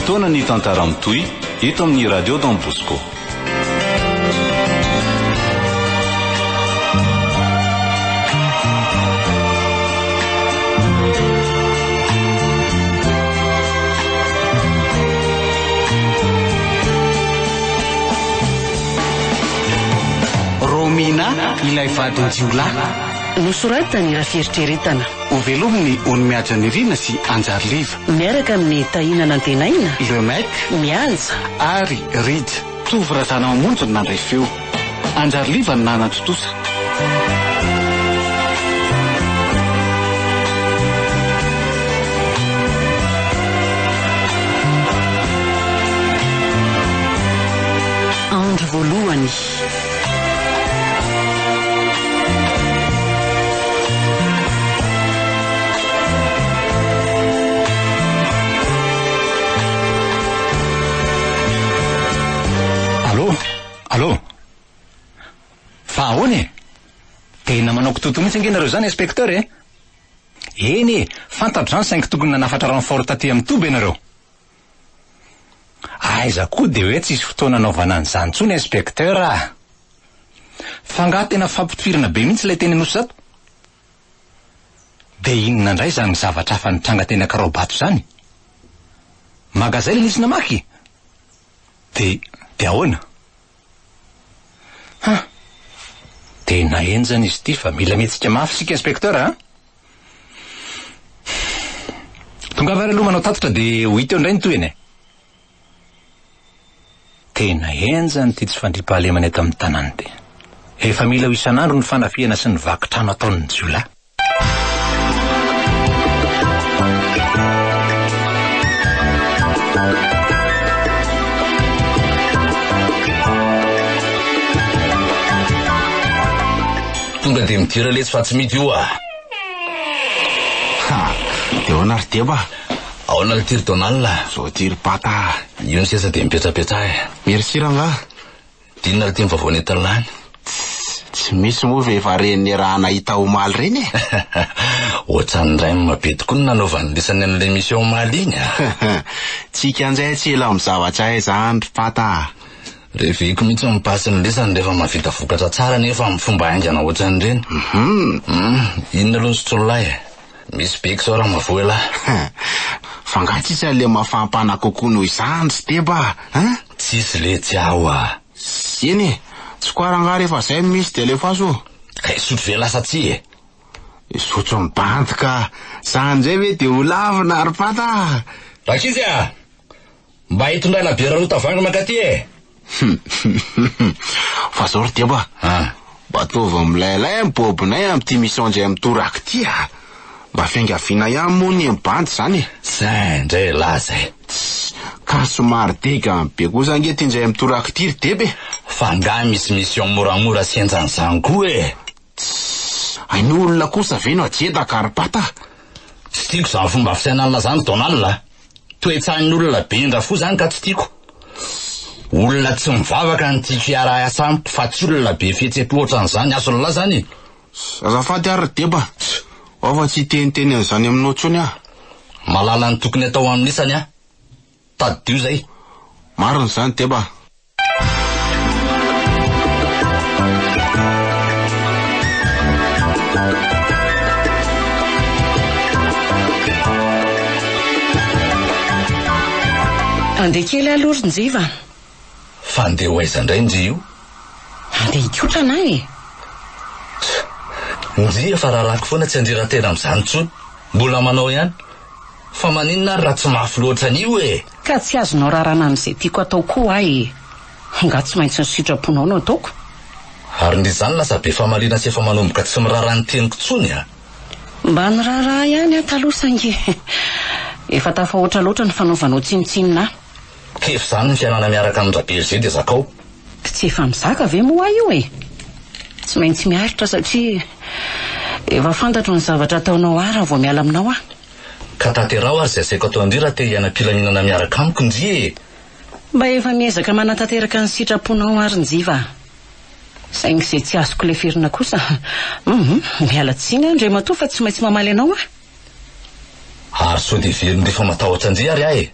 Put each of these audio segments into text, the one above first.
fotoana ny tantara mitohy eto amin'ny radio Don Bosco. Romina ilay vadin-jiolahy nosoratany raha fieritreretana ho velominy ony-miaja ny rina sy anjariliva miaraka amin'ny tahinana antenaina le mek mianja ary rija tovy razana mamonjy nandray feo anjariliva ny nanatotosa andro voalohany. Allô? Fa ahoana e? Tena manao kitoto mihitsy angenareo zany inspekteur e? Eny e, fantatro zany saingy tokony nanafatra renfort taty amin'ny toby ianareo. Aiza koa de hoe tsisy fotoana anaovana an'izany tsony inspekteur ah. Fa nga tena fampitovirana be mihitsy ilay teny anosy zato. De inona indray zany zavatra hafa nitranga teny Karaobato zany? Magazay le nisy namaky? De ahoana? Tena enjana izy ity fa mila mihetsika mafy sika inspekteur ah. Tonga vary aloha manao tatitra de ho hita eo indray ny toyany e. Tena enjana ity tsy fandripahalemana eto amin'ny tanàna ty. Efa mila ho isan'andro ny fanafiana sy ny vakitrano ataon'ny jiolahy. Tonga de mitira letsy fa tsy mity io ah. De ahoana ry deba? Ahoana le tiry Donald? Zao tiry pata. Io ny sesa de mipetrapetra e. Merci ranga. Dinona le tiany vavao Neterland? Tsy misy moa efa reny raha nahita omaly reny e. Ohatran'indray mabe tokoa ny nanaovany lesany an'ilay émission omaly iny ah. Tsika anjay tsy ela amin'ny zavatra zany ry pata. Reveko mihitsy mipasy ny lesany rehefa mavita vokatra tsara nefa amin'ny fomba haingana ohatran'ireny. Inona aloha ny sotrolay e? Misy beky sao raha mavoa lahy. Fa nga tsisy an'le mafampana kokoa noho izany sy deba tsisy le tsy ao ah. Eny e, tsy koaranga rehefa zay misy telefaso. Ka isotro ve lasa tsy e? Isotro mibandy ka zany zay ve de ho lavina ry pata. Rakizy ah, mba hitondrana biera ro tavangy makaty e. Fa zao ry deba mba tovy milailay mibobinay am'ty mission ndray mitoraka ty ah. Mba fiangaviana ihany moa ny mibandy zany. Zay ndray laza e. Ka somary dega be kosa angety indray mitoraka ty ry debe. Fa nga misy mission moramora sy enjan'izany koa e. Hainy olona kosa ve no ajedaka ry pata. Tsy tiako zany fomba fisainana zany Donald. Toetsahin'ny olona be indra fo zany ka tsy tiako. Olona tsy mivavaka ny tiako hiara asampo fa tsy olona be fihetseham-po ohatran'izany ason'la zany. Azafady ary ry deba. Afa tsy teniteny an'izany aminao tsony ah. Malala ny tokony atao amin'isany ah. Taddio zay. Marina zany deba. Andeha kely aloha ry Njiva. Fa andeha ho aiza indray Nji io? Andeha hikotrana e. Nji fa raharako foana tsy anjera-tena amin'izany tsony. Mbola manao ihany. Fa maninona raha tsy mafy loatra an'io e. Ka tsy azonao rarana amin'izay tiako atao koa ahy. Nga tsy maintsy ny sitraponao no ataoko. Ary ny zany lasa be famaliana sy efa manomboka tsy miraharaha ny teniko tsony ah. Mba ny raharaha ihany ah taloha sange. Efa tafahoatra loatra ny fanaovanao tsinotsinona. Kefy zany ny fianana miaraka amin'ny rabe de zakao. Tsy efa mizaka ve moa io e. Tsy maintsy miaritra satria efa fantatro ny zavatra ataonao raha vao miala aminao ah. Ka tanterao ary zay saiko atao andrira te hianam-pilaminana miaraka amiko Nji e. Mba efa miezaka manantanteraka ny sitraponao ary Njiva. Saingy izay tsy azoko leferina kosa. Miala tsiny andre matoa fa tsy maintsy mamaly anao ah. Ary sao de veriny rehefa matahotra Nji ary ahy e.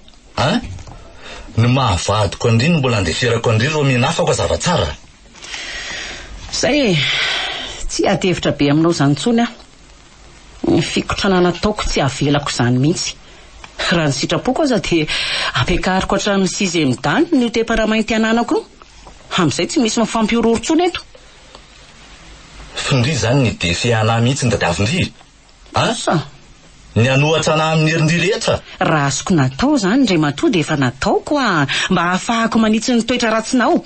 Ny mahavadiko andriny mbola andeferako andriny ro minafako zavatsara. Zay tsy adevitra be aminao zany tsony a. Ny fikotranana ataoko tsy avelako zany mihitsy. Raha ny sitrapoko aza dia apekariko hatramin'ny 6e dan ny teparamainty ananako. Amin'izay tsy misy mifampiororo tsony eto. Findry zany ny defy anahy mihitsy ny dadavindry. Asa Ny anohatra anahy amin'ny herindry rehetra. raha azoko natao zany ndray matoa dia efa nataoko a, mba ahafahako manitsy ny toetra ratsinao.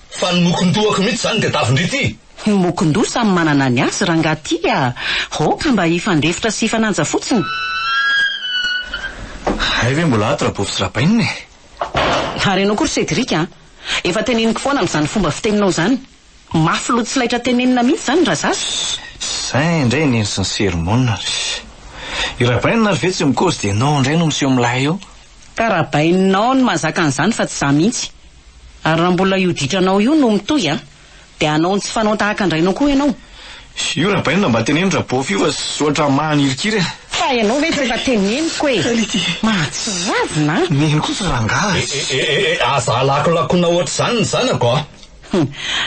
Fa ny mokondohako mihitsy zany dadavindry ity. Ny mokondoha samy manana ny azy rangaty a. Hoka mba hifandefitra sy hifananja fotsiny. Hay ve mbola ato rabovy sy rapainina e? Ary ianao kory Cédric efa teneniko foana amin'izany fomba fiteninao zany. Mafy loha tsy laitra tenenina mihitsy zany raha zaza. Zay indray neny sy ny sermona. I rapainina ary ve tsy mikozy dia nao indray no miseho milahy eo? Ka rabaininao no mahazaka an'izany fa tsy za mihitsy. Ary raha mbola io ditranao io no mitoy dia anao ny tsy fanao tahaka andrainao koa ianao. Io rapainina mba teneny rabovy io fa soatra manirikiry. Fa ianao ve tsy efa teneniko e? Mahatsiravina. Neny kosa rangahy. Aza alakolakona ohatr' zany ny zanako a.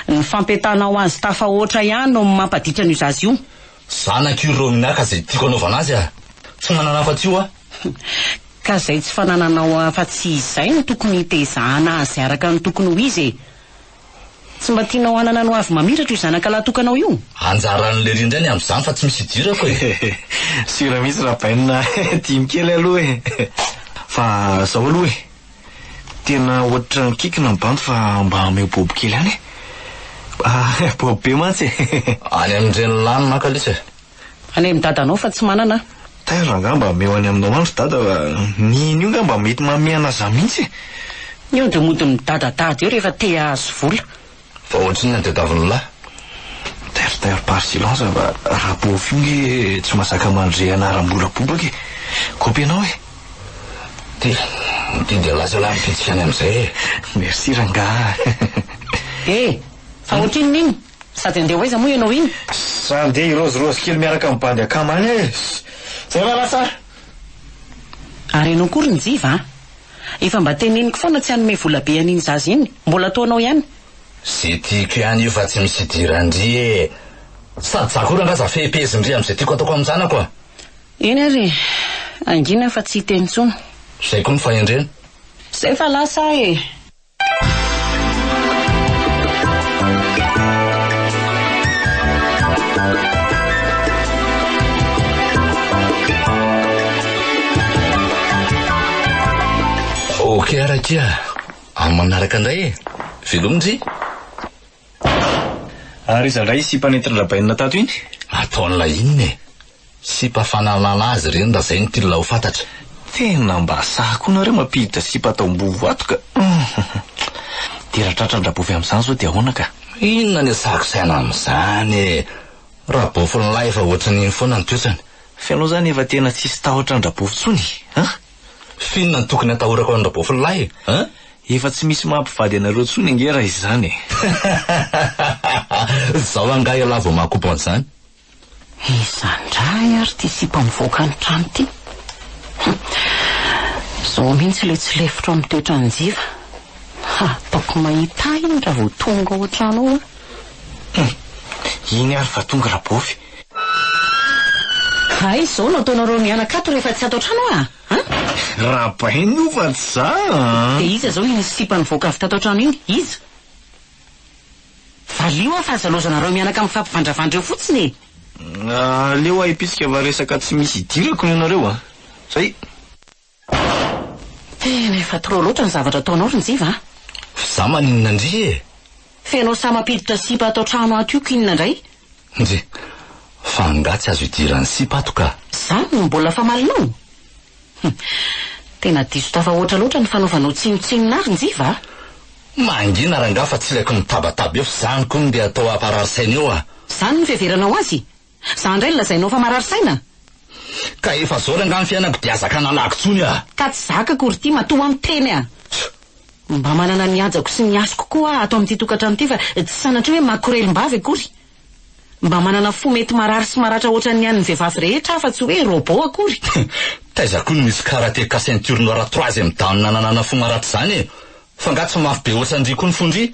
Ny fampetanao azy tafa oatra ihany no mampaditra ny zazy io. Zanako io rominaka zay tiako anaovana azy a. Tsy manana afa-tsy io a. Ka zay tsy fanananao afa-tsy izay no tokony hitezahana azy araka ny tokony ho izy e. Tsy mba tianao anana no avy mamiratra io zanaka lahatokanao io. Anjaran'le rindrany amin'izany fa tsy misy idirako e. Sira misy rapainina dimy kely aloha e. Fa zao aloha e, tena ohatra ny kikina ny bandy fa mba ameo bobo kely any e. Bobo be mantsy e. Any amin'ireny lany maka lisa. Any amin'ny dadanao fa tsy manana. Taira nga mba ameo any aminao andro dada niny io nga mba mety mameana za mihitsy e. Io dia mody ny dadadada eo rehefa te azo vola. Fa ohatriny ny dadaviny lahy. Taire par silence mba rabovy io nge tsy masaka mandre anaram-bolabobaka e. Kopy anao e. Ty dia lasa lahy mipitsika any amin'izay e. Merci rangahy. Fa ohatriny n'iny sady andeha hoaiza moa ianao iny. Sa andeha irozirosy kely miaraka amin'ny bandy akamany e. Zay lalasa. Ary ianao kory ny jiva efa mba teneniko foana tsy hanome vola be an'iny zazy iny. Mbola ataonao ihany. Zay tiako ihany io fa tsy misy idirandry e. Sady zakora angaza fehipezindry amin'izay tiako ataoko amin'ny zanako a. Eny ary angina fa tsy hiteny intsony. Zay koa ny fahendrena. Zay fa lasa e. Okey arakia amin'ny manaraka indray e. Velomindry. Ary izy indray sipanentiny rabainina tato iny. Ataon'la inona e. Sipa fanalana azy reny raha zay ny tilona ho fantatra. Tena mba sahako nareo mampiditra sipa atao-mbovo ato ka. Dia raha tratran-drabovy amin'izany zao dia ahoana ka? Inona ny sahako saina amin'izany e. Rabovy ny lahy efa ohatran'iny foana ny toetrany. Fianao zany efa tena tsisy tahotra ny rabovy tsony. Finona ny tokony atahorako ny rabovy ny lahy e. Efa tsy misy mampivady anareo tsony nge raha izany e. Zaho angahy alahy vao mahakopo an'izany. Izandray ary ty sipa mivoaka ny trano ty. Zao mihitsy le tsy lefitra amin'ny toetra ny jiva. Ataoko mahita iny raha vao tonga ao an-trano ao. Iny ary fa tonga rabovy. Hay zao no ataonareo mianakato rehefa tsy ato an-trano a. Rapainy io fa tsy za. Dia iza zao iny sipa nivoaka avy tato an-trano iny? Iza? Valio fa azalozanareo mianaka amin'ny fampivandravandra eo fotsiny e. Leo ahipisika varesaka tsy misy idirako ny anareo a. Zay. Tena efa trop loatra ny zavatra ataonao ry ny jiva. Za maninona ndry e. Fenao sa mampiditra sipa atao trano ato io kinona indray. Ndry. Fa ngatsy azo idiran'ny sipa ato ka. Zany no mbola famalinao. Tena diso tafa oatra loatra ny fanaovanao tsinotsinona ary ny jiva. Mangina rangaha fa tsy ilaiko mitabataba eo fa zany koa nde atao apararisaina eo a. Zany ny fiheveranao azy. Za indray lazainao fa mararisaina. Ka efa zao rangaha ny fiainako dia azaka nalako tsony a. Ka tsy zakako ry ty matoa amin'ny teny a. Mba manana ny ajako sy ny asiko koa ato amin'ity tokantrano ty fa tsy sanatry hoe makorelim-bavy akory. Mba manana fo mety marary sy maratra ohatran'ny an'ny vehivavy rehetra fa tsy hoe robot akory. taiza koa misy karateka ceinture noir à trois amin'ny nananana fomaratry zany fa ngatsy mafy be ohatsandry koa ny fondry.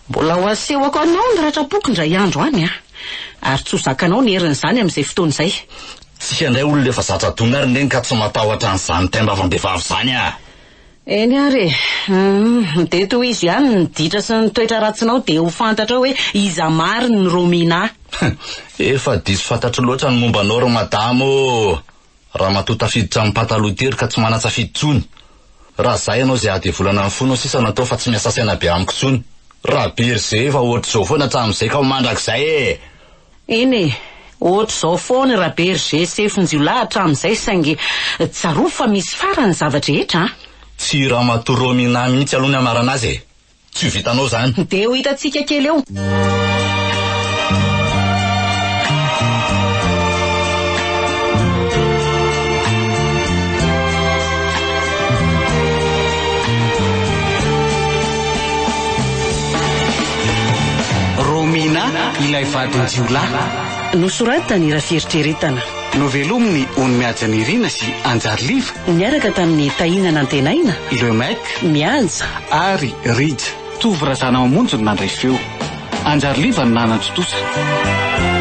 Mbola ho asehoko anao ny ratrapoky indray andro any ary tsy ho zakanao ny herin'izany amin'izay fotoan'izay. Tsy handray olona efa zatra dona ary ndreny ka tsy matahotra an'izany taimbavam-behivavy zany Eny ary de toy izy ihany ny ditra sy ny toetra ratsinao de ho fantatra hoe iza mariny ny Romina. Efa diso fantatro loatra ny momba anao ro madamo. Raha matoa tafiditra amin'ny pataloha tery ka tsy manatsafidy tsony. Raha zay ianao zay ady volana amin'ny fona sisa natao fa tsy miasa saina be amiko tsony. Raha bery zay efa ohatr'izao foana hatramin'izay ka ho mandrak'izay Eny ohatr'izao foana raha bery zay sefinjiolahy hatramin'izay saingy tsaroa fa misy farany zavatra rehetra Tsy raha matoa Romina mihitsy aloha ny amarana azy Tsy ho vitanao zany. De ho hitantsika kely eo. Romina ilay vadin-jiolahy nosoratany raha fieritreretana novelominy ony miajanirina sy anjariliva niaraka tamin'ny tahinana antenaina le mec mianja ary rija tovy razana mamonjy no nandray feo anjariliva no nanantotosa